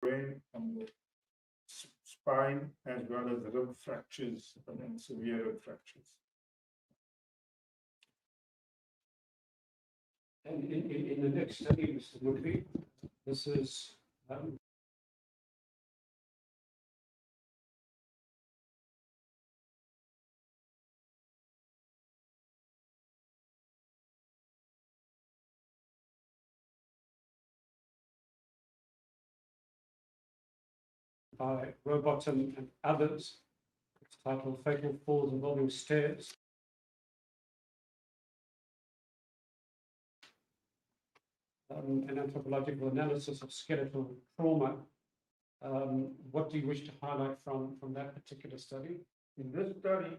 brain and the spine, as well as rib fractures and severe rib fractures. And in the next study, Mr. Mudvi, this is by robots and others. It's titled Fatal Falls Involving Stairs. An anthropological analysis of skeletal trauma. What do you wish to highlight from that particular study? In this study,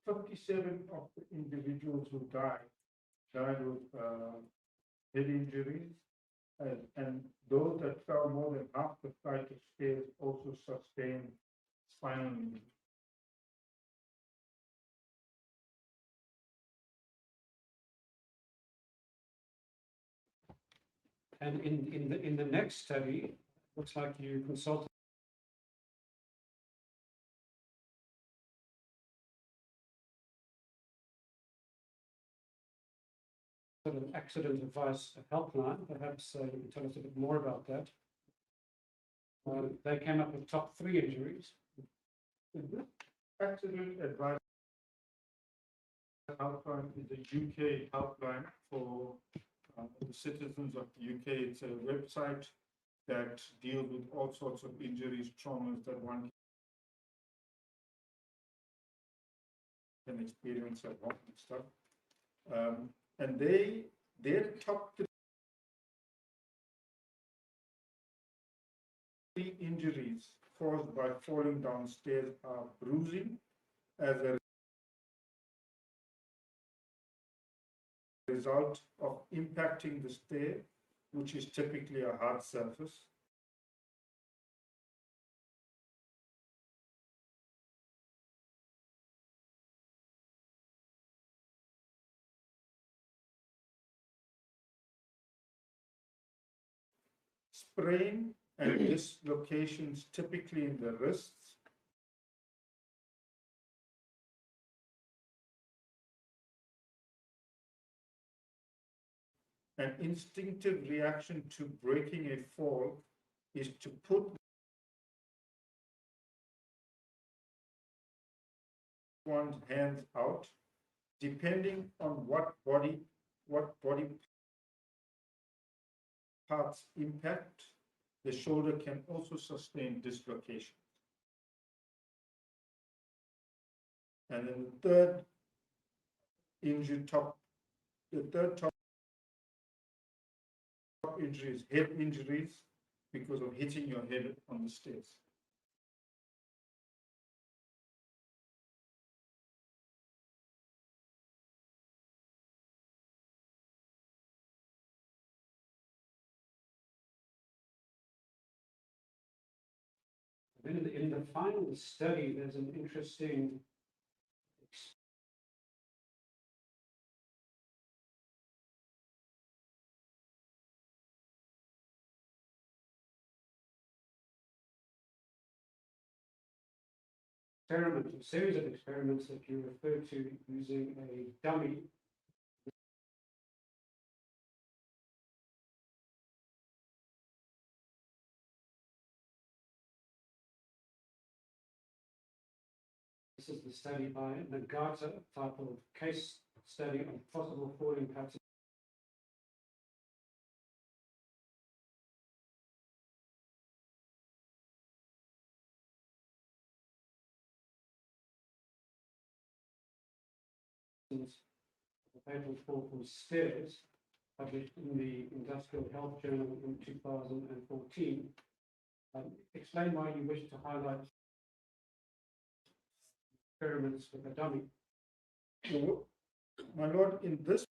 57 of the individuals who died with head injuries, and those that fell more than half the flight of stairs also sustained spinal injury. And in the next study, looks like you consulted an accident advice helpline. Perhaps you can tell us a bit more about that. They came up with top 3 injuries. This accident advice helpline is a UK helpline for the citizens of the UK. It's a website that deals with all sorts of injuries, traumas that one can experience at home and stuff. And their top 3 injuries caused by falling downstairs are bruising as a result of impacting the stair, which is typically a hard surface. Sprain and dislocations typically in the wrists. An instinctive reaction to breaking a fall is to put one's hands out, depending on what body parts impact. The shoulder can also sustain dislocation. And then the third top injury is head injuries because of hitting your head on the stairs. In the final study, there's an interesting experiment, a series of experiments that you refer to using a dummy. This is the study by Nagata, titled Case Study on Possible Falling Patterns. The fatal fall from stairs, published in the Industrial Health Journal in 2014. Explain why you wish to highlight experiments with a dummy. My lord, in this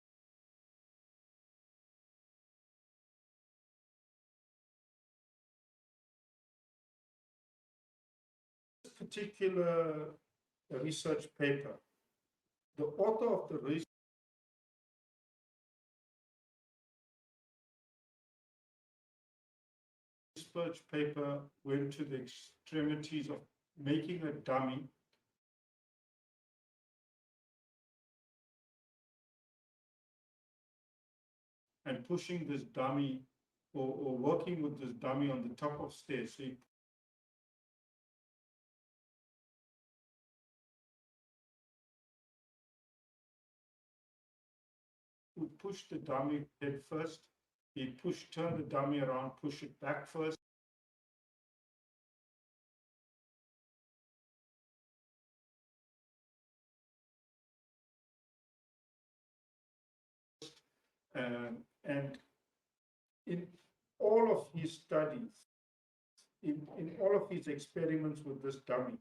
particular research paper, the author of the research research paper went to the extremities of making a dummy and pushing this dummy or working with this dummy on the top of stairs. So he pushed the dummy head first. He turned the dummy around, push it back first. And in all of his studies, in all of his experiments with this dummy,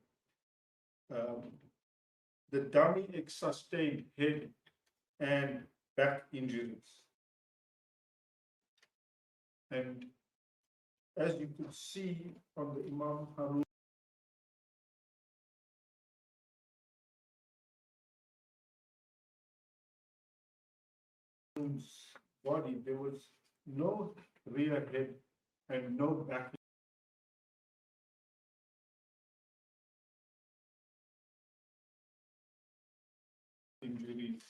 the dummy sustained head and back injuries. And as you could see on the Imam Haron body, there was no rear head and no back injuries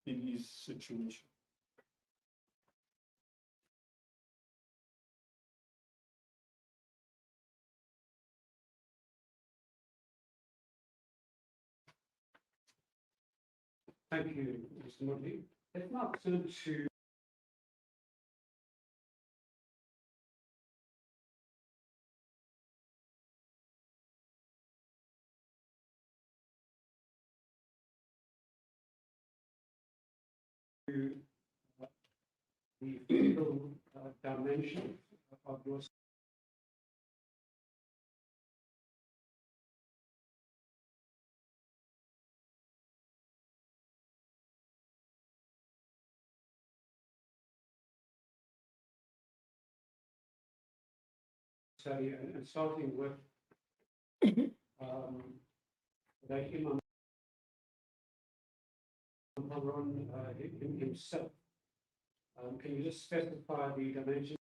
in his situation. Thank you, Mr. Mudley. Let's now turn to the physical dimension of your study, and starting with the Imam Haron himself. Can you just specify the dimensions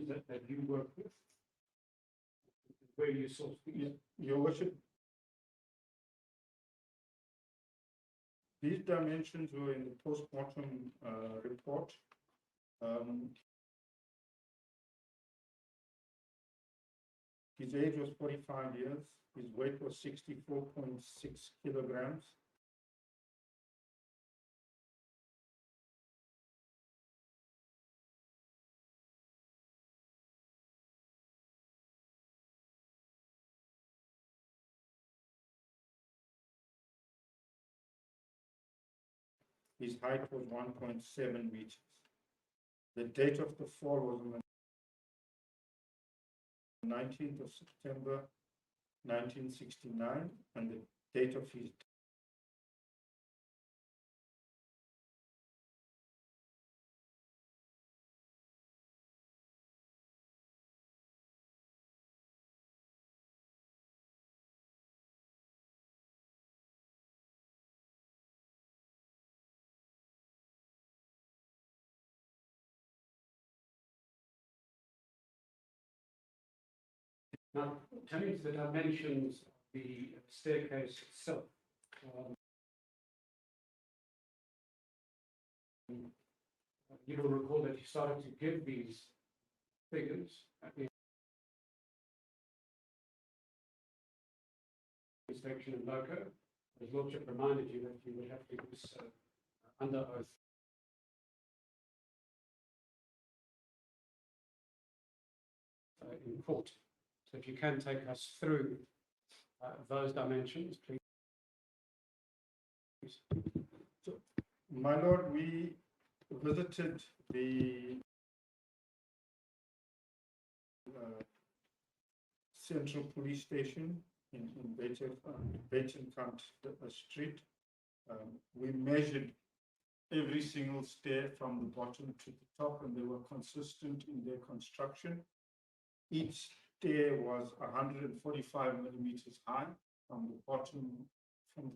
that you work with? Where you source these? Your worship, these dimensions were in the post-mortem report. His age was 45 years. His weight was 64.6 kilograms. His height was 1.7 meters. The date of the fall was on the 19th of September 1969, and the date of his Now, turning to the dimensions of the staircase itself. You will recall that you started to give these figures at the inspection and loco. As Lordship reminded you that you would have to do this under oath. In court. So if you can take us through those dimensions, please. So, my lord, we visited the Central Police Station in Beitsinkant Street. We measured every single stair from the bottom to the top, and they were consistent in their construction. Each stair was 145 millimeters high from the bottom, from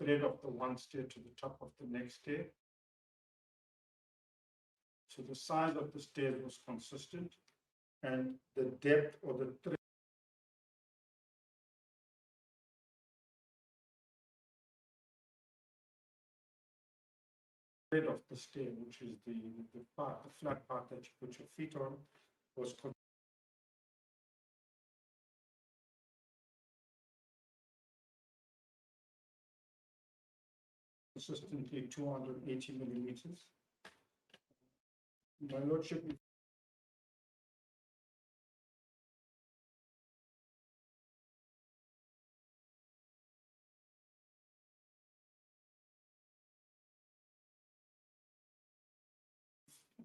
thread of the one stair to the top of the next stair. So the size of the stairs was consistent, and the depth or the thread of the stair, which is the part, the flat part that you put your feet on, was consistently 280 millimeters. My lordship,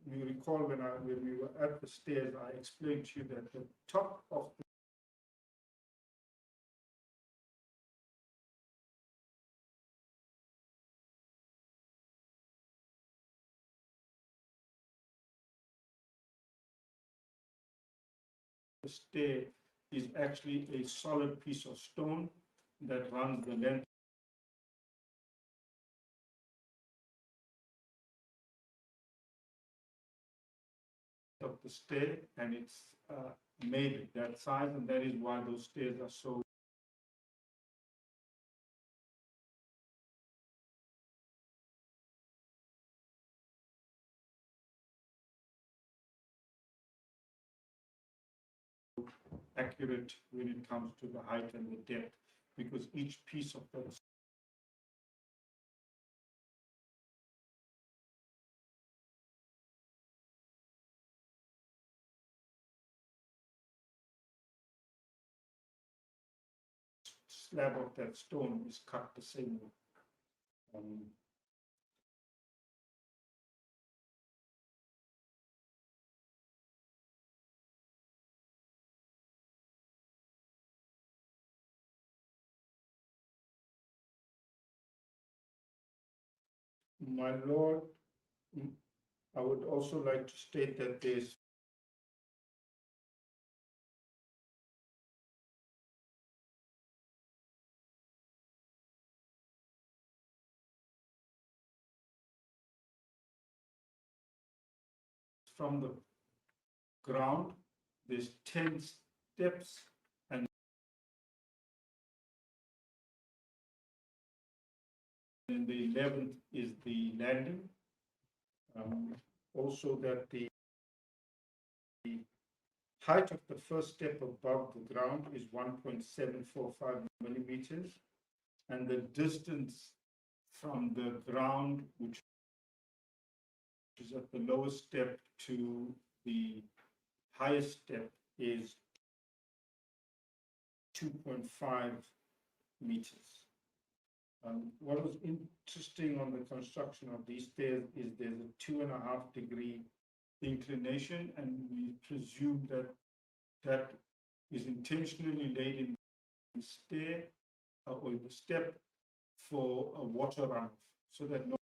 you recall when we were at the stairs, I explained to you that the top of the stair is actually a solid piece of stone that runs the length of the stair, and it's made that size, and that is why those stairs are so accurate when it comes to the height and the depth, because each piece of the slab of that stone is cut the same way. My lord, I would also like to state that there's from the ground, there's 10 steps, and then the 11th is the landing. Also that the height of the first step above the ground is 1.745 millimeters, and the distance from the ground, which is at the lowest step, to the highest step is 2.5 meters. What was interesting on the construction of these stairs is there's a 2.5 degree inclination, and we presume that that is intentionally laid in the stair or the step for a water runoff, so that no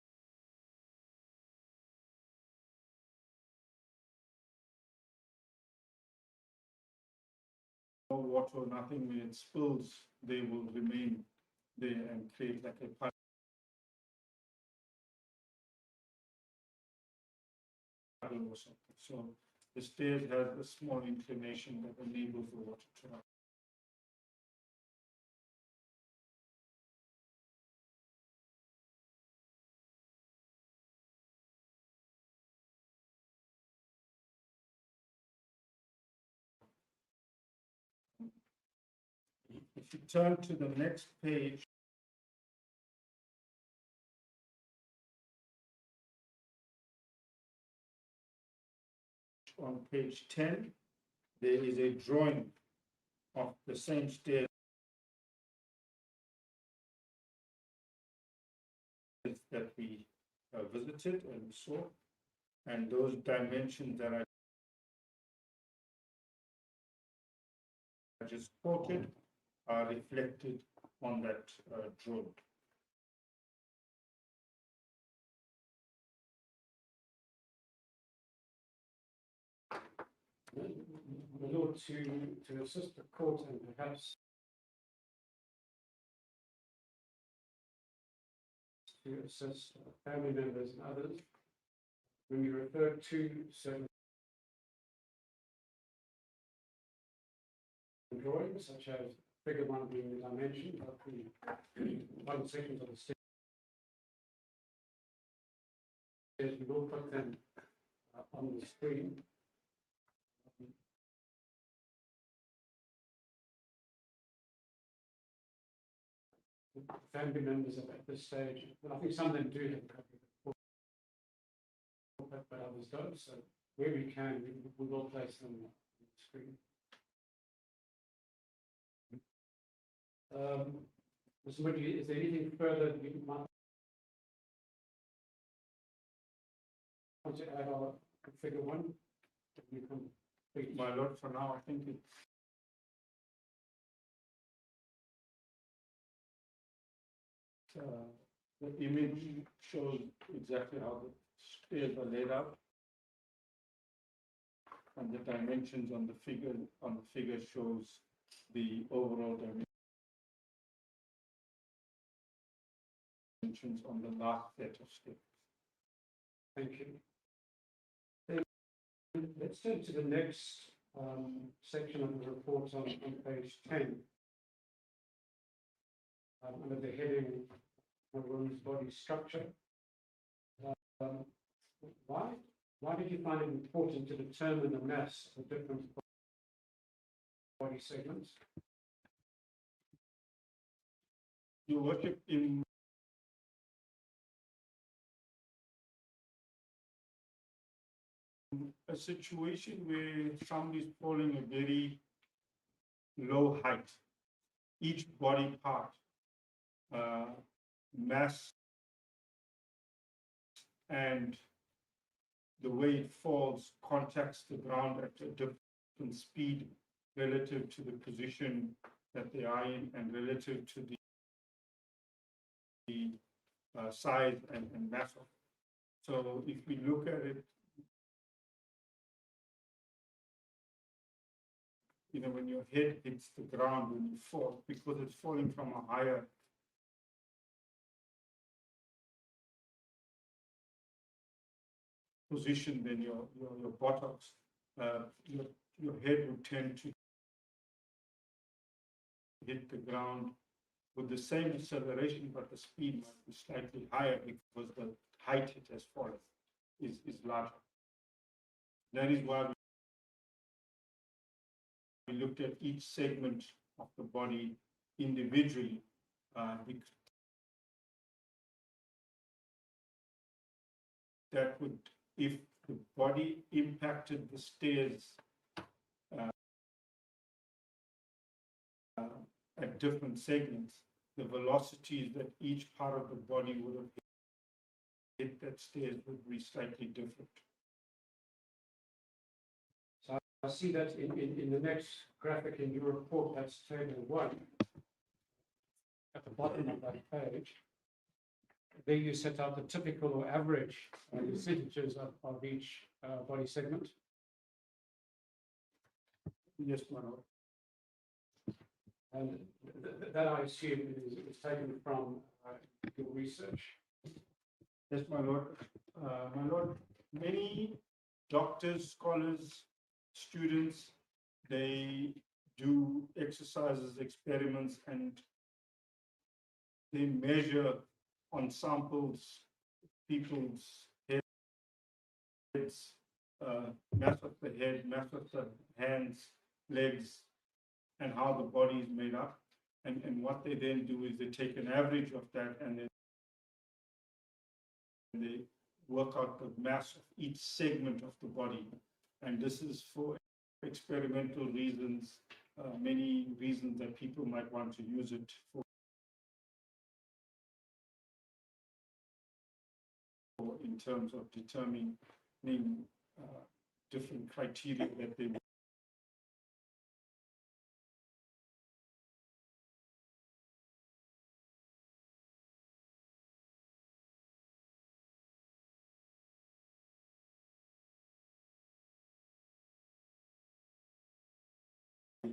water, nothing, when it spills, they will remain there and create like a puddle or something. So the stairs has a small inclination that enables the water to run. If you turn to the next page, on page 10, there is a drawing of the same stairs that we visited and saw, and those dimensions that I just quoted are reflected on that drawing. My Lord, to assist the court and perhaps to assist family members and others when you refer to certain drawings, such as figure 1 being the dimension of the one sections of the stairs. We will put them on the screen. Family members at this stage, I think some of them do have a copy of the book, but others don't. So where we can, we will place them on the screen. Mr. Woodley, is there anything further you might want to add on figure 1? You can My lord, for now, I think it's the image shows exactly how the stairs are laid out, and the dimensions on the figure shows the overall dimensions on the last set of stairs. Thank you. Then let's turn to the next section of the report on page 10. Under the heading Haron's body structure. Why did you find it important to determine the mass of different body segments? Your worship, in a situation where somebody is falling a very low height, each body part, mass and the way it falls contacts the ground at a different speed relative to the position that they are in and relative to the size and mass of it. So if we look at it, when your head hits the ground when you fall, because it's falling from a higher position than your buttocks, your head would tend to hit the ground with the same acceleration, but the speed might be slightly higher because the height it has fallen is larger. That is why we looked at each segment of the body individually, that would, if the body impacted the stairs at different segments, the velocities that each part of the body would have hit that stairs would be slightly different. So I see that in the next graphic in your report, that's table 1. At the bottom of that page, there you set out the typical or average percentages of each body segment. Yes, my lord. And that I assume is taken from your research. Yes, my lord. My lord, many doctors, scholars, students, they do exercises, experiments, and they measure on samples people's heads, mass of the head, mass of the hands, legs, and how the body is made up. And what they then do is they take an average of that and then they work out the mass of each segment of the body. And this is for experimental reasons, many reasons that people might want to use it for in terms of determining different criteria that they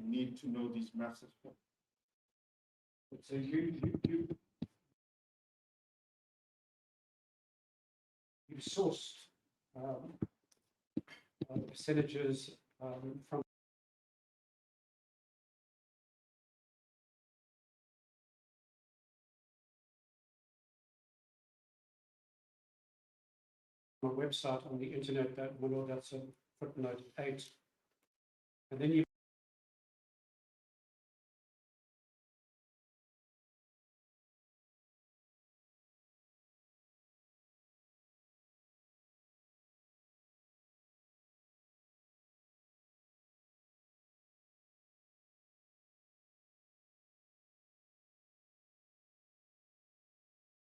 need to know these masses for. So you sourced percentages from a website on the internet that's a footnote 8. And then you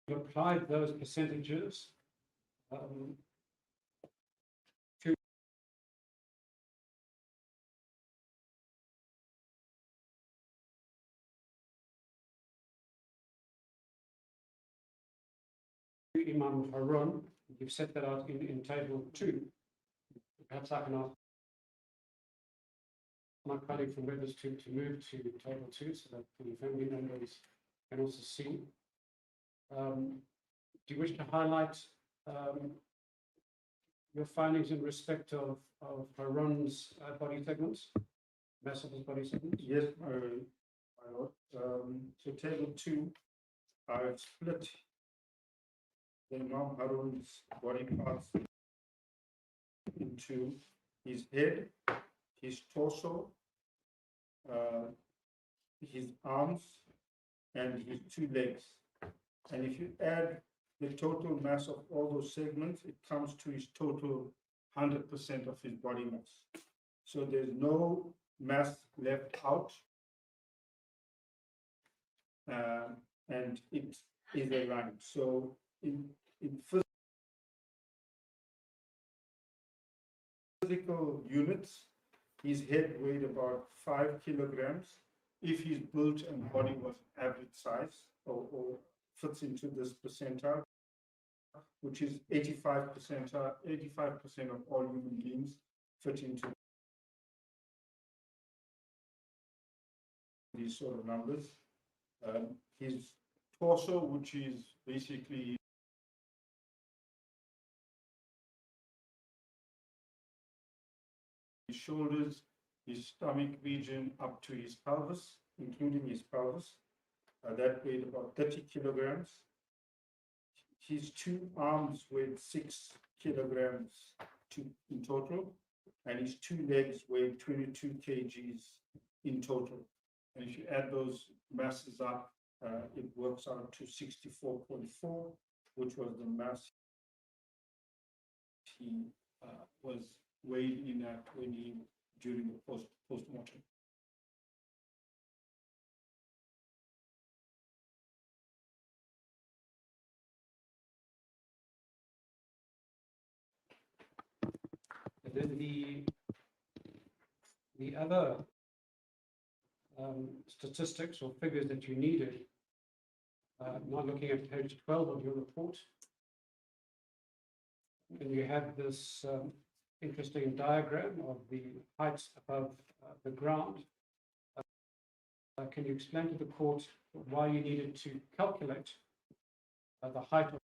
applied those percentages to Imam Haron. You've set that out in table 2. Perhaps I can ask my colleague from Webbers to move to table 2 so that the family members can also see. Do you wish to highlight your findings in respect of Haron's body segments, mass of his body segments? Yes, my lord. So table 2, I've split the Imam Haron's body parts into his head, his torso, his arms, and his 2 legs. And if you add the total mass of all those segments, it comes to his total 100% of his body mass. So there's no mass left out, and it is aligned. So in physical units, his head weighed about 5 kilograms. If his build and body was average size or fits into this percentile, which is 85%, 85% of all human beings fit into these sort of numbers. His torso, which is basically his shoulders, his stomach region up to his pelvis, including his pelvis, that weighed about 30 kilograms. His 2 arms weighed 6 kilograms in total, and his 2 legs weighed 22 kgs in total. And if you add those masses up, it works out to 64.4, which was the mass he was weighed in at during the post-mortem. And then the other statistics or figures that you needed, not looking at page 12 of your report, and you have this interesting diagram of the heights above the ground. Can you explain to the court why you needed to calculate the height of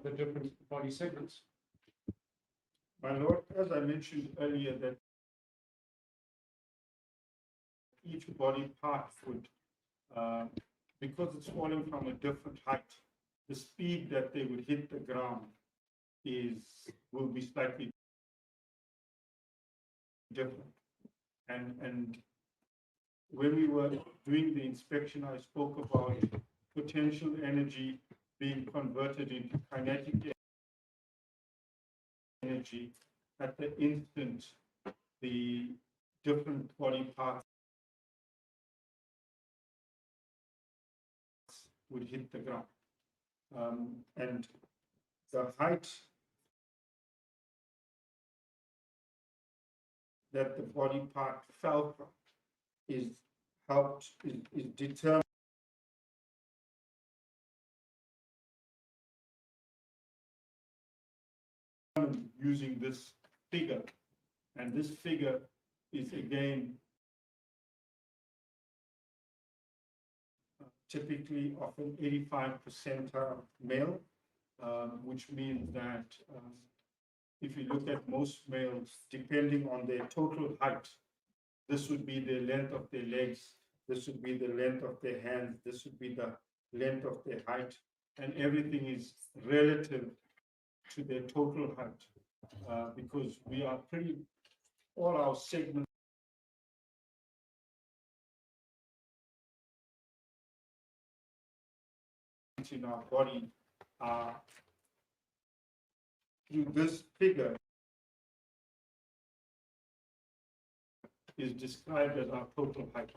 the different body segments? My lord, as I mentioned earlier, that each body part would, because it's falling from a different height, the speed that they would hit the ground will be slightly different. And when we were doing the inspection, I spoke about potential energy being converted into kinetic energy at the instant the different body parts would hit the ground. And the height that the body part fell from is determined using this figure. And this figure is again typically of an 85% male, which means that if you look at most males, depending on their total height, this would be the length of their legs, this would be the length of their hands, this would be the length of their height, and everything is relative to their total height, because we are all our segments in our body are, through this figure, is described as our total height.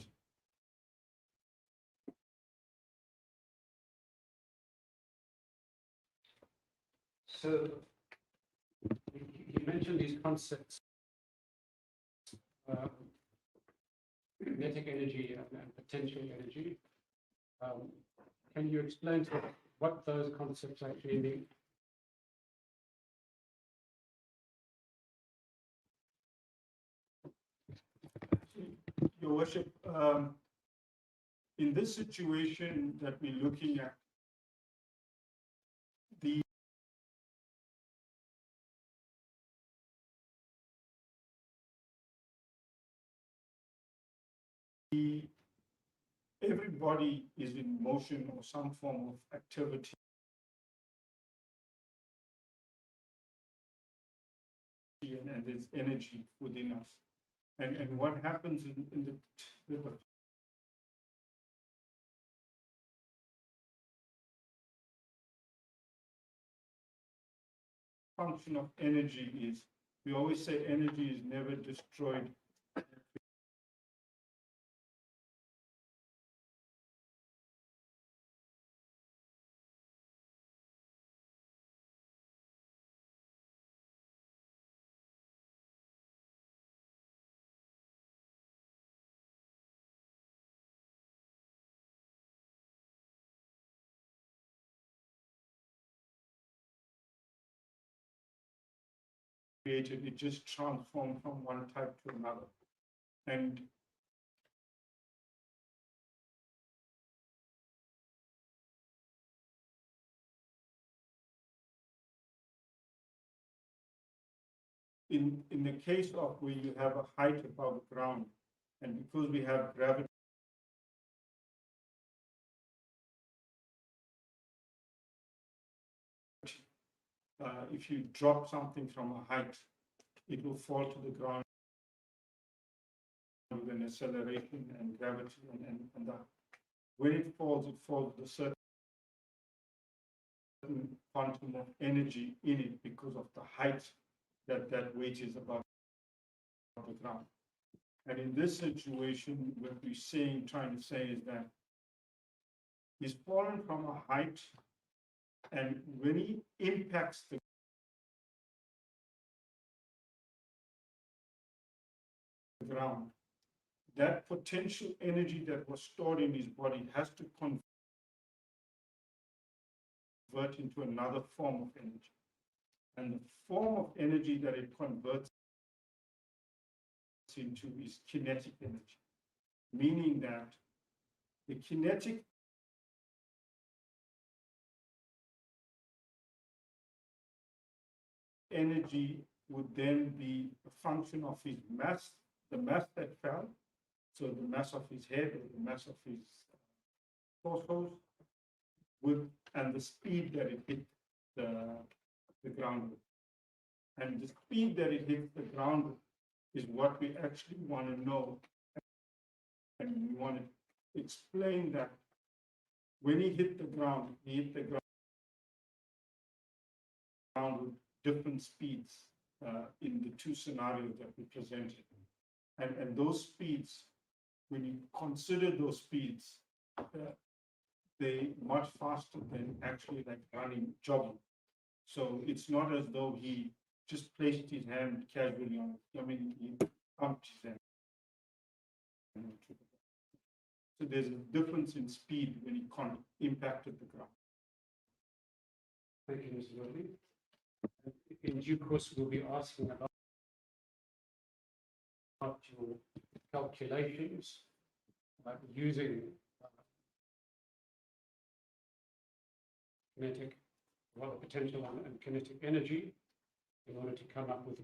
So you mentioned these concepts, kinetic energy and potential energy. Can you explain to us what those concepts actually mean? Your Worship, in this situation that we're looking at, everybody is in motion or some form of activity. And there's energy within us. And what happens in the function of energy is, we always say energy is never destroyed. Created, it just transformed from one type to another. And in the case of where you have a height above the ground, and because we have gravity, if you drop something from a height, it will fall to the ground with an acceleration and gravity, and that. When it falls with a certain quantum of energy in it because of the height that weight is above the ground. And in this situation, what we're saying, trying to say is that he's fallen from a height, and when he impacts the ground, that potential energy that was stored in his body has to convert into another form of energy. And the form of energy that it converts into is kinetic energy, meaning that the kinetic energy would then be a function of his mass, the mass that fell, so the mass of his head or the mass of his torso, and the speed that it hit the ground with. And the speed that it hits the ground with is what we actually want to know. And we want to explain that when he hit the ground with different speeds in the two scenarios that we presented. And those speeds, when you consider those speeds, they're much faster than actually like jogging. So it's not as though he just placed his hand casually on it. I mean, he pumped his hand. So there's a difference in speed when he impacted the ground. Thank you, Mr. Rodley. In due course, we'll be asking about your calculations using kinetic, well, the potential and kinetic energy in order to come up with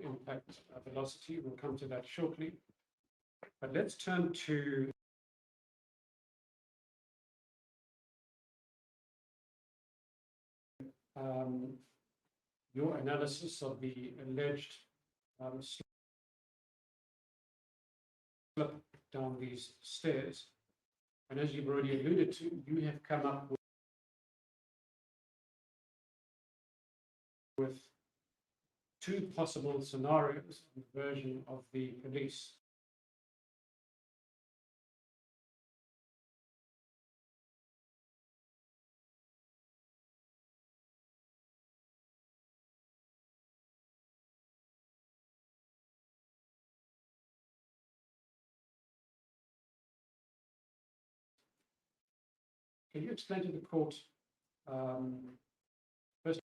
impact velocity. We'll come to that shortly. But let's turn to your analysis of the alleged slip down these stairs. And as you've already alluded to, you have come up with two possible scenarios in the version of the police. Can you explain to the court, first,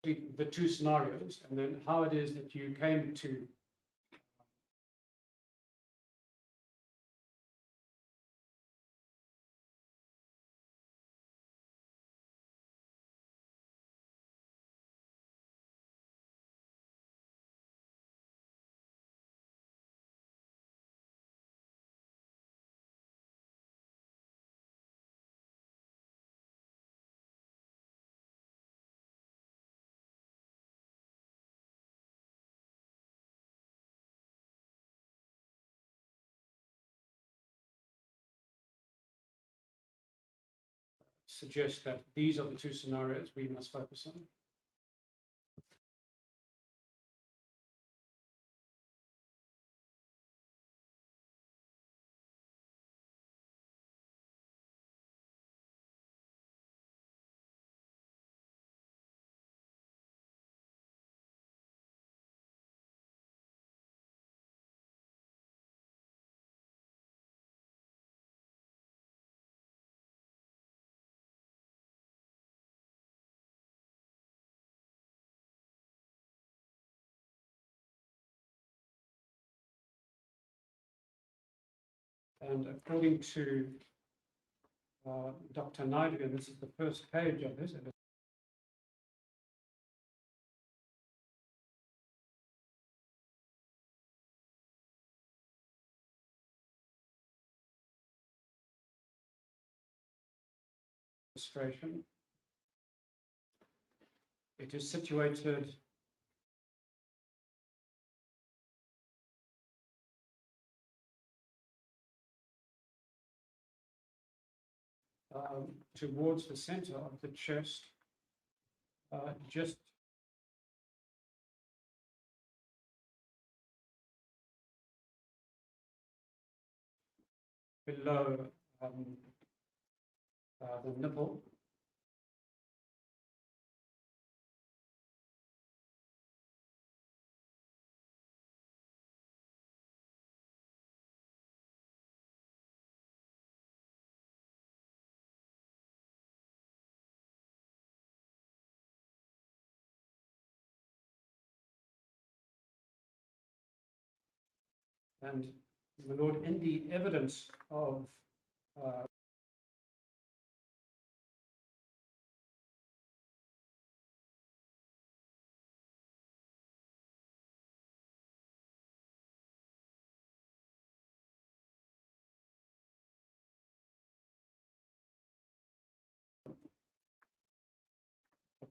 the two scenarios, and then how it is that you came to suggest that these are the two scenarios we must focus on? And according to Dr. Naidu, and this is the first page of this illustration, it is situated towards the center of the chest, just below the nipple. And my Lord, in the evidence of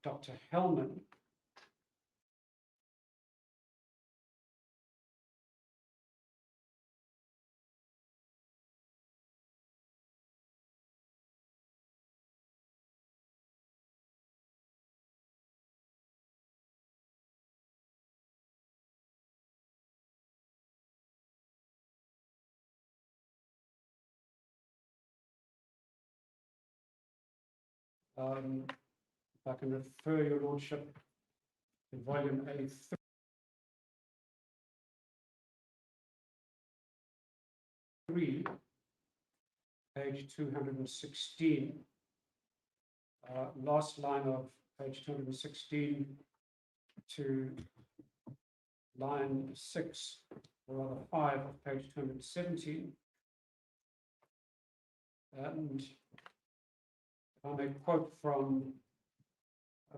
Dr. Hellman, if I can refer your Lordship to volume A3. Page 216, last line of page 216 to line 6, or rather 5 of page 217. And if I may quote from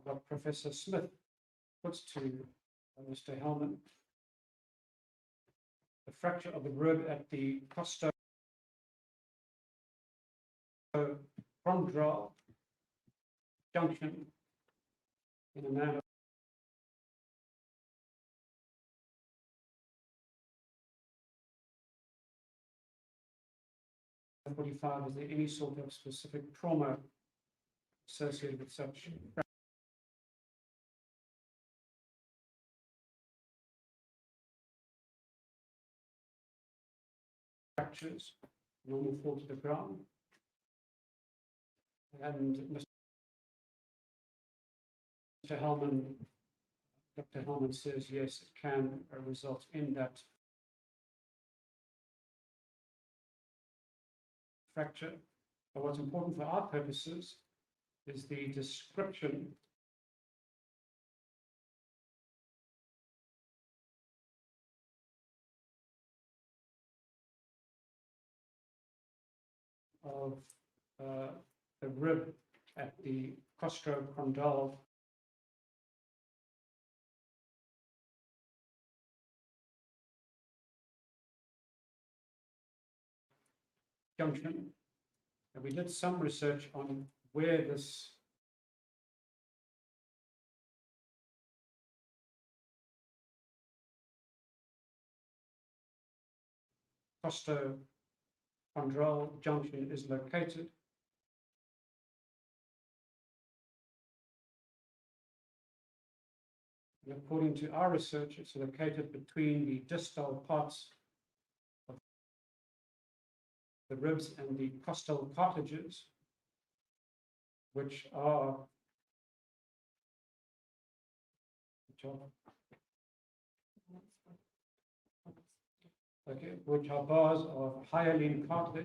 what Professor Smith puts to Mr. Hellman, the fracture of the rib at the costochondral junction in a man of 45, is there any sort of specific trauma associated with such fractures, normal fall to the ground? And Mr. Hellman, Dr. Hellman says, yes, it can result in that fracture. But what's important for our purposes is the description of the rib at the costochondral junction. And we did some research on where this costochondral junction is located. And according to our research, it's located between the distal parts of the ribs and the costal cartilages, which are bars of hyaline cartilage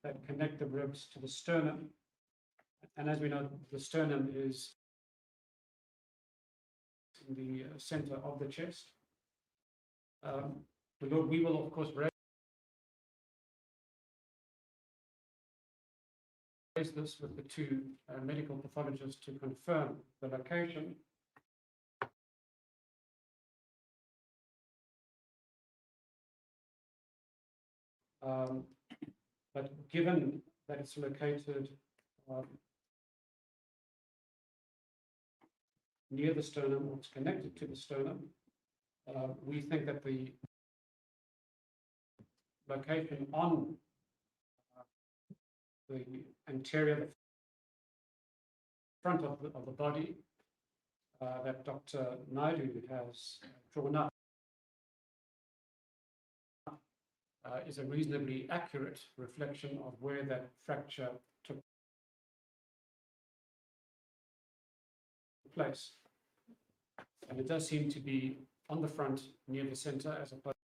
that connect the ribs to the sternum. And as we know, the sternum is in the center of the chest. We will, of course, raise this with the two medical pathologists to confirm the location. But given that it's located near the sternum, or it's connected to the sternum, we think that the location on the anterior front of the body that Dr. Naidu has drawn up is a reasonably accurate reflection of where that fracture took place. And it does seem to be on the front near the center as opposed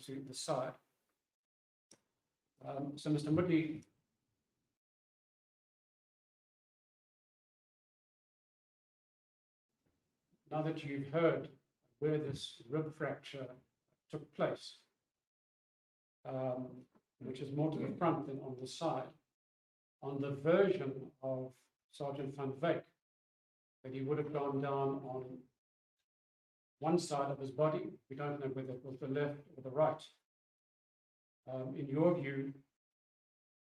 to the side. So Mr. Moodley, now that you've heard where this rib fracture took place, which is more to the front than on the side, on the version of Sergeant van Wyk, that he would have gone down on one side of his body, we don't know whether it was the left or the right. In your view,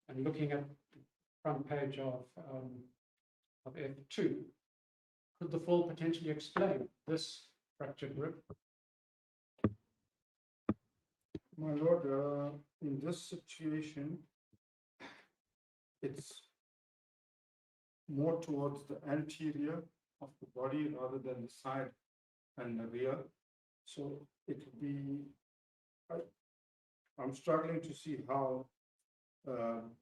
and looking at the front page of F2, could the fall potentially explain this fractured rib? My lord, in this situation, it's more towards the anterior of the body rather than the side and the rear. So it would be, I'm struggling to see how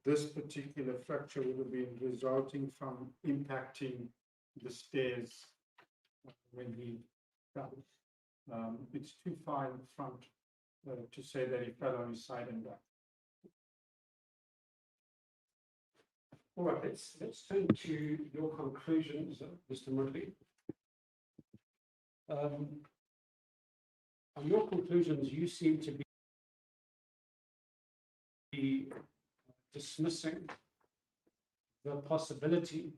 this particular fracture would have been resulting from impacting the stairs when he fell. It's too far in front to say that he fell on his side and back. All right, let's turn to your conclusions, Mr. Murphy. On your conclusions, you seem to be dismissing the possibility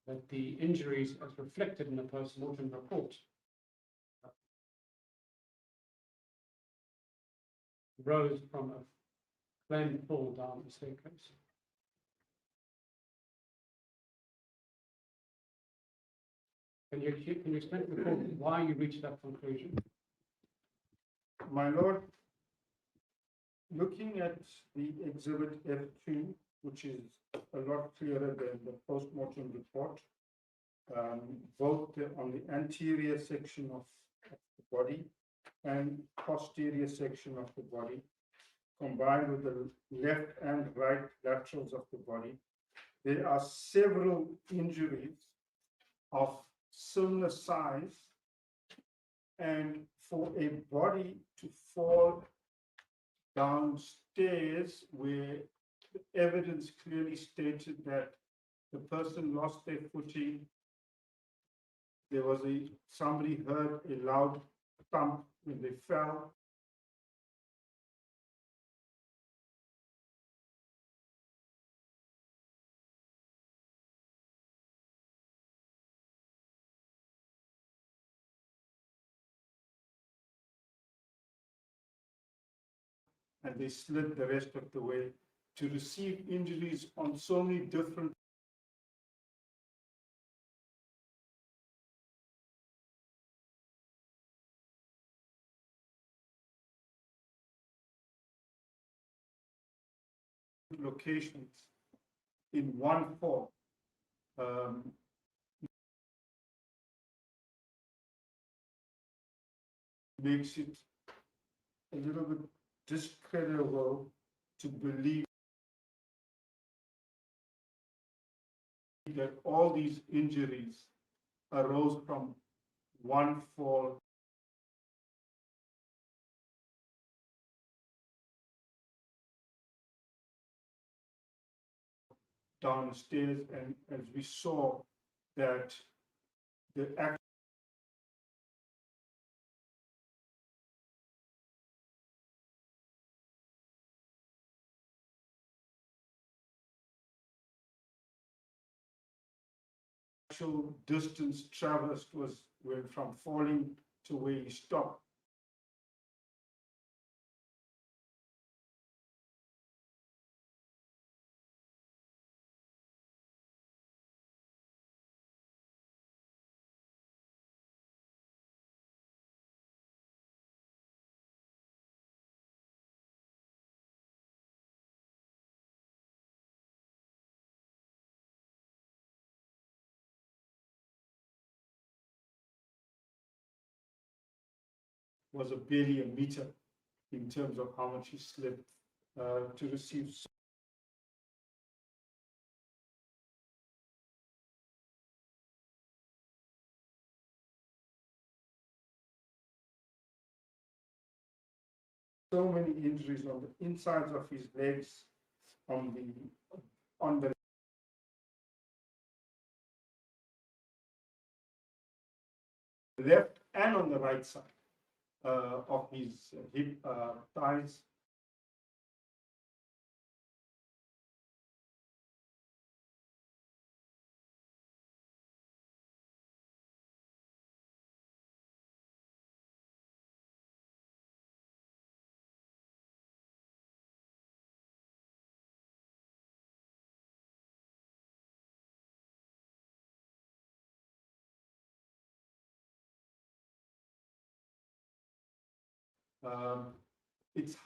that the injuries as reflected in the post-mortem report rose from a planned fall down the staircase. Can you explain to the court why you reached that conclusion? My lord, looking at the exhibit F2, which is a lot clearer than the post-mortem report, both on the anterior section of the body and posterior section of the body, combined with the left and right laterals of the body, there are several injuries of similar size, and for a body to fall downstairs where the evidence clearly stated that the person lost their footing, there was somebody heard a loud thump when they fell. And they slid the rest of the way to receive injuries on so many different locations in one fall. Makes it a little bit discreditable to believe that all these injuries arose from one fall. Downstairs, and as we saw that the actual distance traversed went from falling to where he stopped. Was barely a meter in terms of how much he slid to receive. So many injuries on the insides of his legs, on the left and on the right side of his hip, thighs. It's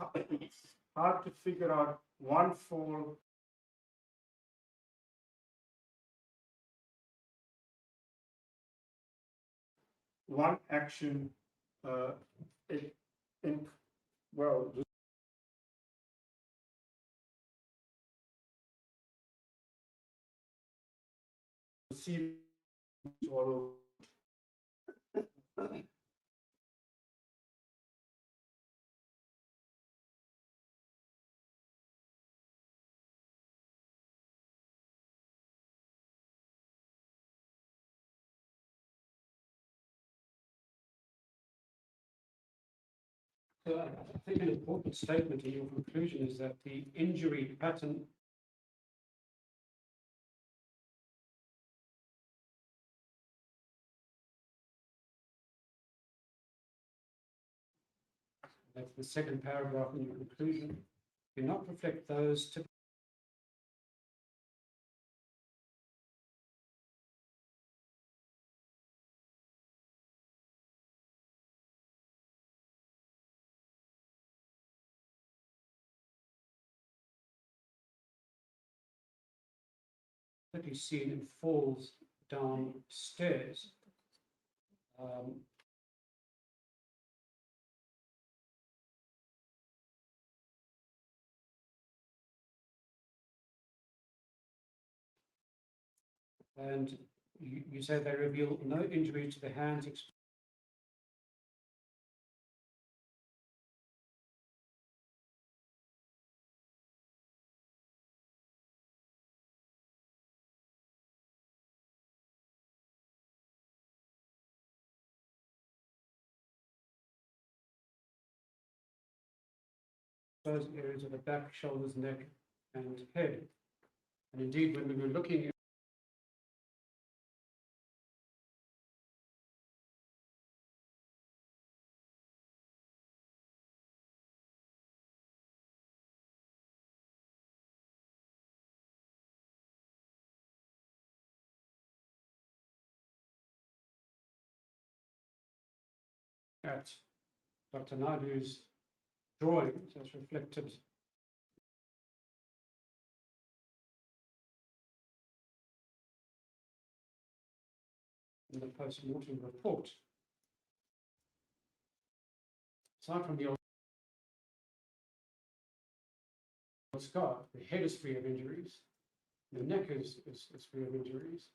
hard to figure out one fall, one action, well, see all over. So I think an important statement in your conclusion is that the injury pattern that's the second paragraph in your conclusion, do not reflect those typical typically seen in falls down stairs. And you say they reveal no injury to the hands, exposed areas of the back, shoulders, neck, and head. And indeed, when we were looking at Dr. Naidu's drawings as reflected in the post-mortem report. Aside from the old scar, the head is free of injuries, the neck is free of injuries.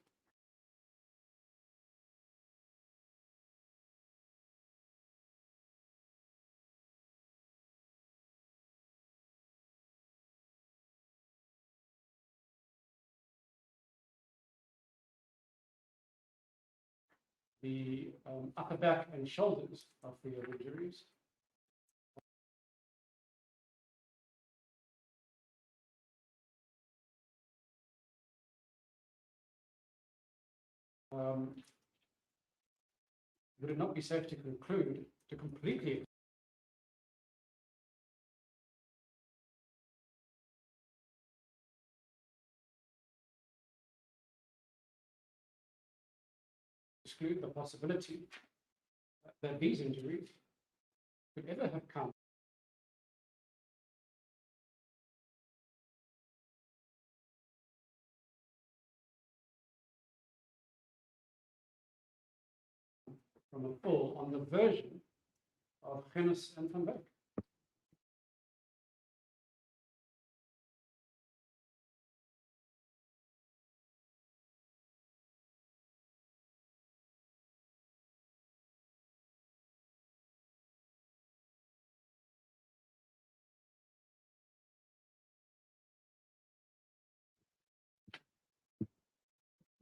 The upper back and shoulders are free of injuries. Would it not be safe to conclude to completely exclude the possibility that these injuries could ever have come from a fall on the version of Gennis and Van Beek?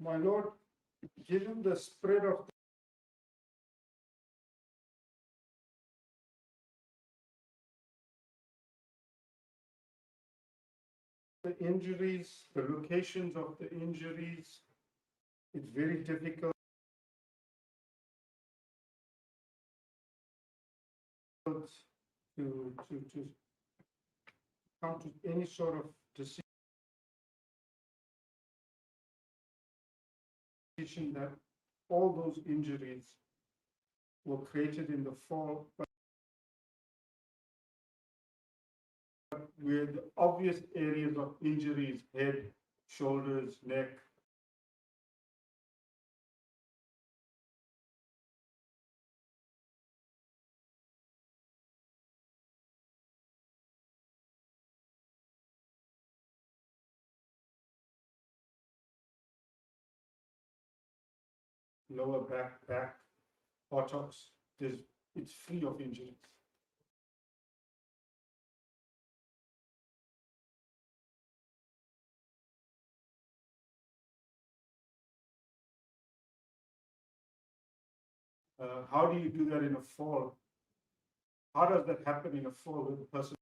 My lord, given the spread of the injuries, the locations of the injuries, it's very difficult to come to any sort of decision that all those injuries were created in the fall, but where the obvious areas of injuries, head, shoulders, neck, lower back, buttocks, it's free of injuries. How do you do that in a fall? how does that happen in a fall when the person